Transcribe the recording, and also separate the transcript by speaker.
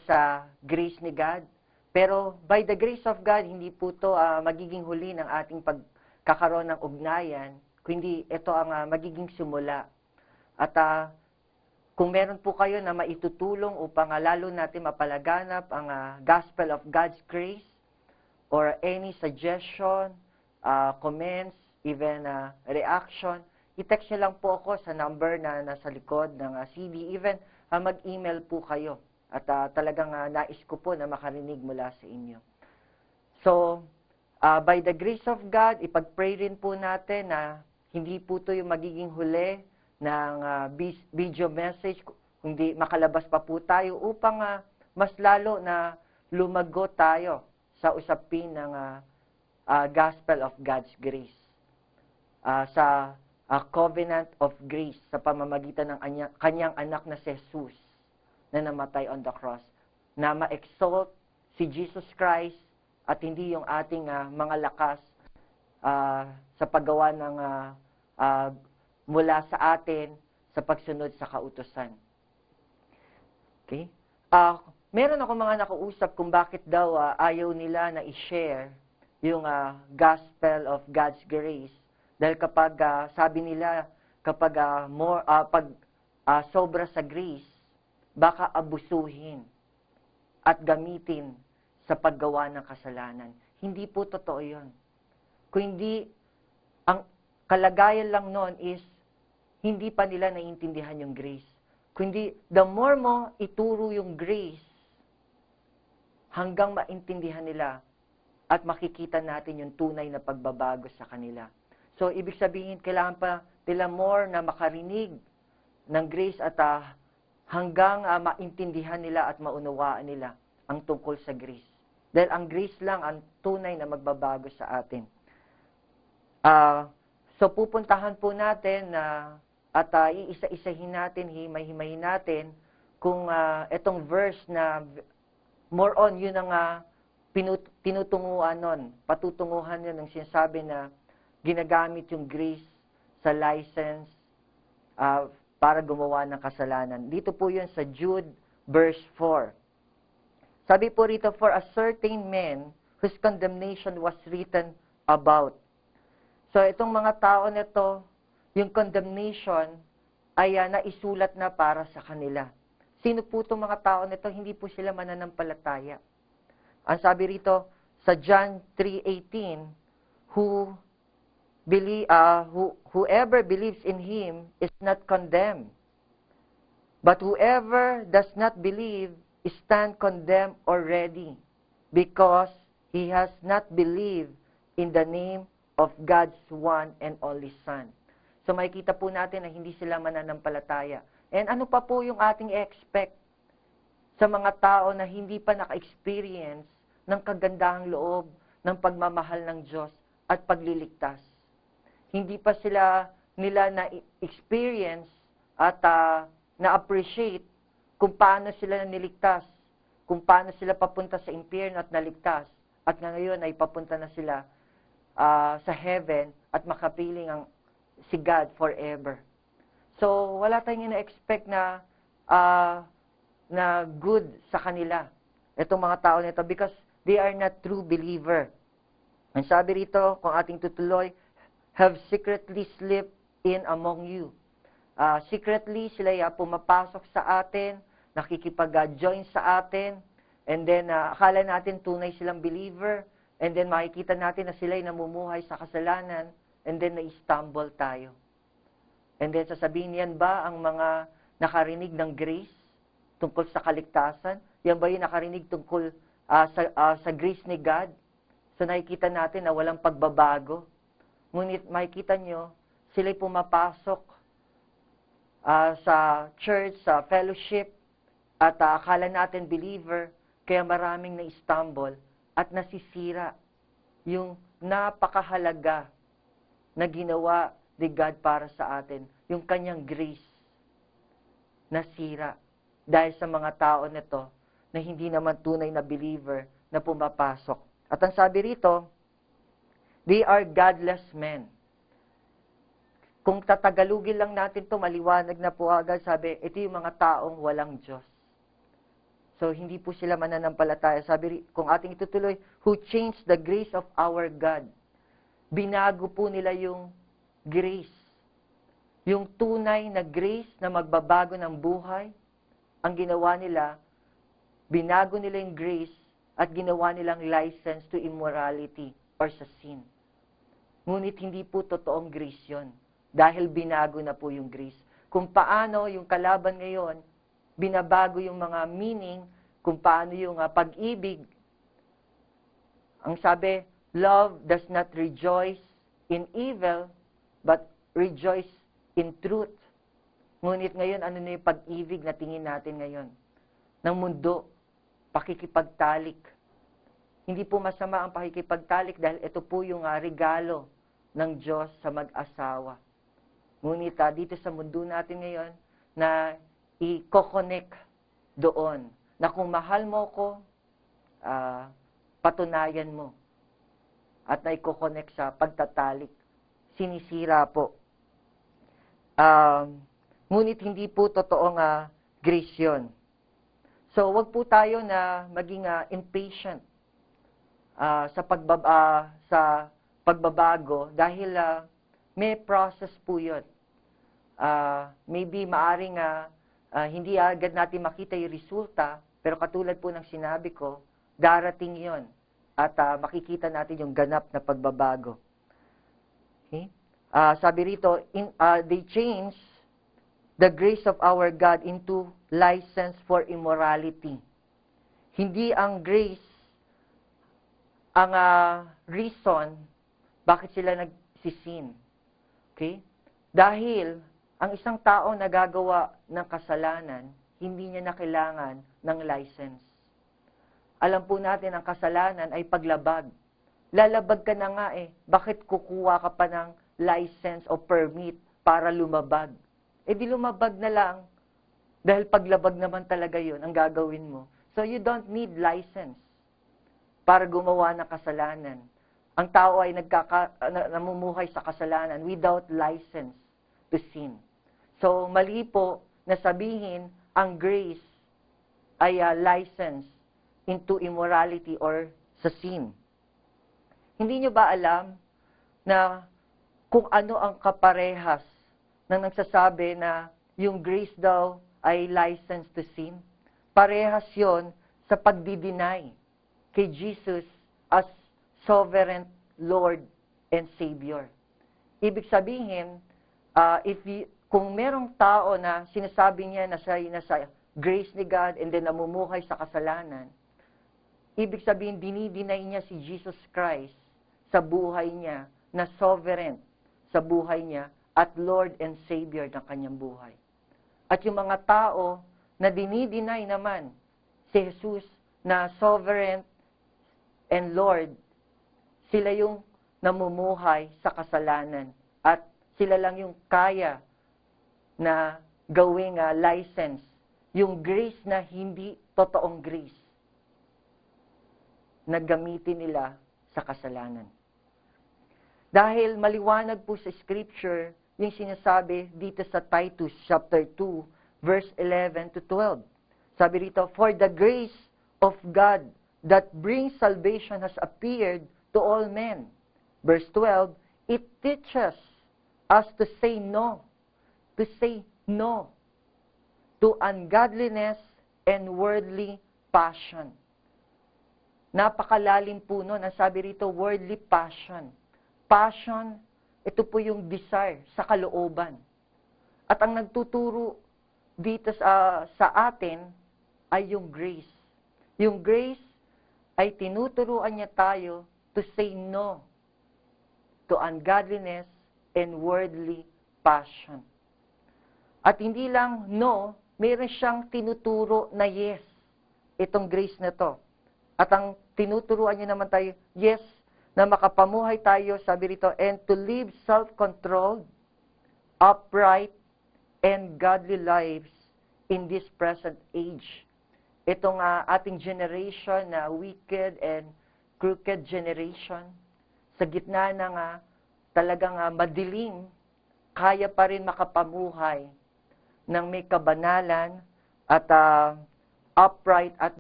Speaker 1: sa grace ni God. Pero by the grace of God, hindi po ito magiging huli ng ating pagkakaroon ng ugnayan, kundi ito ang magiging simula. At kung meron po kayo na maitutulong upang lalo natin mapalaganap ang gospel of God's grace, or any suggestion, comments, even reaction, i-text nyo lang po ako sa number na nasa likod ng CD. Even mag-email po kayo. At talagang nais ko po na makarinig mula sa inyo. So, by the grace of God, ipag-pray rin po natin na hindi po ito yung magiging huli ng video message, kundi makalabas pa po tayo upang mas lalo na lumago tayo sa usapin ng gospel of God's grace. Sa covenant of grace sa pamamagitan ng kanyang anak na si Jesus na namatay on the cross, na ma-exalt si Jesus Christ at hindi yung ating mga lakas sa paggawa ng mula sa atin sa pagsunod sa kautusan. Okay? Meron ako mga nakausap kung bakit daw ayaw nila na i-share yung gospel of God's grace. Dahil kapag, sabi nila, kapag sobra sa grace, baka abusuhin at gamitin sa paggawa ng kasalanan. Hindi po totoo yun. Kung hindi, ang kalagayan lang nun is, hindi pa nila naiintindihan yung grace. Kundi, the more mo ituro yung grace, hanggang maintindihan nila at makikita natin yung tunay na pagbabago sa kanila. So, ibig sabihin, kailangan pa nila more na makarinig ng grace at hanggang maintindihan nila at maunawaan nila ang tungkol sa grace. Dahil ang grace lang ang tunay na magbabago sa atin. So, pupuntahan po natin at iisa-isahin natin, himay-himayin natin kung itong verse na more on yun ang tinutunguhan nun, patutunguhan yun ng sinasabi na ginagamit yung grace sa license para gumawa ng kasalanan. Dito po yun sa Jude verse 4. Sabi po rito, for a certain man whose condemnation was written about. So itong mga tao nito, yung condemnation ay naisulat na para sa kanila. Sino po itong mga tao nito? Hindi po sila mananampalataya. Ang sabi rito sa John 3:18, whoever believes in him is not condemned. But whoever does not believe is stand condemned already, because he has not believed in the name of God's one and only Son. So makikita po natin na hindi sila mananampalataya. And ano pa po yung ating expect sa mga tao na hindi pa naka-experience ng kagandahang loob ng pagmamahal ng Diyos at pagliligtas? Hindi pa nila na-experience at na-appreciate kung paano sila niligtas, kung paano sila papunta sa impyerno at naligtas, at ngayon ay papunta na sila sa heaven at makapiling si God forever. So, wala tayong na-expect na good sa kanila, itong mga tao nito, because they are not true believer. Ang sabi rito, kung ating tutuloy, have secretly slipped in among you. Secretly, sila pumapasok sa atin, nakikipag-join sa atin, and then akala natin tunay silang believer, and then makikita natin na sila'y namumuhay sa kasalanan, and then na-stumble tayo. And then sasabihin, yan ba ang mga nakarinig ng grace tungkol sa kaligtasan? Yan ba yung nakarinig tungkol sa grace ni God? So nakikita natin na walang pagbabago. Ngunit makikita nyo, sila'y pumapasok sa church, sa fellowship, at akala natin believer, kaya maraming na-stumble at nasisira yung napakahalaga na ginawa ni God para sa atin, yung kanyang grace, nasira dahil sa mga tao nito na hindi naman tunay na believer na pumapasok. At ang sabi rito, they are godless men. Kung tatagalugin lang natin to, maliwanag na po agad, sabi, ito yung mga taong walang Diyos. So, hindi po sila mananampalataya. Sabi, kung ating itutuloy, who changed the grace of our God. Binago po nila yung grace. Yung tunay na grace na magbabago ng buhay, ang ginawa nila, binago nila yung grace at ginawa nilang license to immorality or sa sin. Ngunit hindi po totoong grace yun. Dahil binago na po yung grace. Kung paano yung kalaban ngayon, binabago yung mga meaning, kung paano yung pag-ibig. Ang sabi, love does not rejoice in evil, but rejoice in truth. Ngunit ngayon, ano na yung pag-ibig na tingin natin ngayon? Ng mundo, pakikipagtalik. Hindi po masama ang pakikipagtalik dahil ito po yung regalo ng Diyos sa mag-asawa. Ngunit dito sa mundo natin ngayon, na i-connect doon, na kung mahal mo ko, patunayan mo. At na i-connect sa pagtatalik. Sinisira po. Ngunit hindi po totoong grace yun. So, wag po tayo na maging impatient sa pagbabago dahil may process po yun. Maybe maaring hindi agad natin makita yung resulta, pero katulad po ng sinabi ko, darating yon at makikita natin yung ganap na pagbabago. Okay? Sabi rito, they change the grace of our God into license for immorality. Hindi ang grace ang reason bakit sila nagsisin. Okay? Dahil ang isang tao na gagawa ng kasalanan, hindi niya na kailangan ng license. Alam po natin, ang kasalanan ay paglabag. Lalabag ka na nga bakit kukuha ka pa ng license o permit para lumabag? Di lumabag na lang, dahil paglabag naman talaga yon ang gagawin mo. So you don't need license para gumawa ng kasalanan. Ang tao ay namumuhay sa kasalanan without license to sin. So, mali po na sabihin ang grace ay license into immorality or sa sin. Hindi nyo ba alam na kung ano ang kaparehas na nagsasabi na yung grace daw ay license to sin? Parehas yon sa pagdi-deny kay Jesus as sovereign Lord and Savior. Ibig sabihin, kung merong tao na sinasabi niya na siya nasa grace ni God and then namumuhay sa kasalanan, ibig sabihin, dinideny niya si Jesus Christ sa buhay niya, na sovereign sa buhay niya, at Lord and Savior ng kanyang buhay. At yung mga tao na dinideny naman si Jesus na sovereign and Lord, sila yung namumuhay sa kasalanan at sila lang yung kaya na gawing license, yung grace na hindi totoong grace, na gamitin nila sa kasalanan. Dahil maliwanag po sa Scripture yung sinasabi dito sa Titus chapter 2, verse 11 to 12. Sabi rito, for the grace of God that brings salvation has appeared to all men. Verse 12, it teaches us to say no to ungodliness and worldly passion. Napakalalim po nun. Ang sabi rito, worldly passion. Passion, ito po yung desire sa kalooban. At ang nagtuturo dito sa atin ay yung grace. Yung grace ay tinuturuan niya tayo to say no to ungodliness and worldly passion. At hindi lang no, meron siyang tinuturo na yes, itong grace na to. At ang tinuturuan niya naman tayo, yes, na makapamuhay tayo, sabi rito, and to live self-controlled, upright, and godly lives in this present age. Itong ating generation na wicked and crooked generation, sa gitna ng talagang madilim, kaya pa rin makapamuhay ng may kabanalan at upright at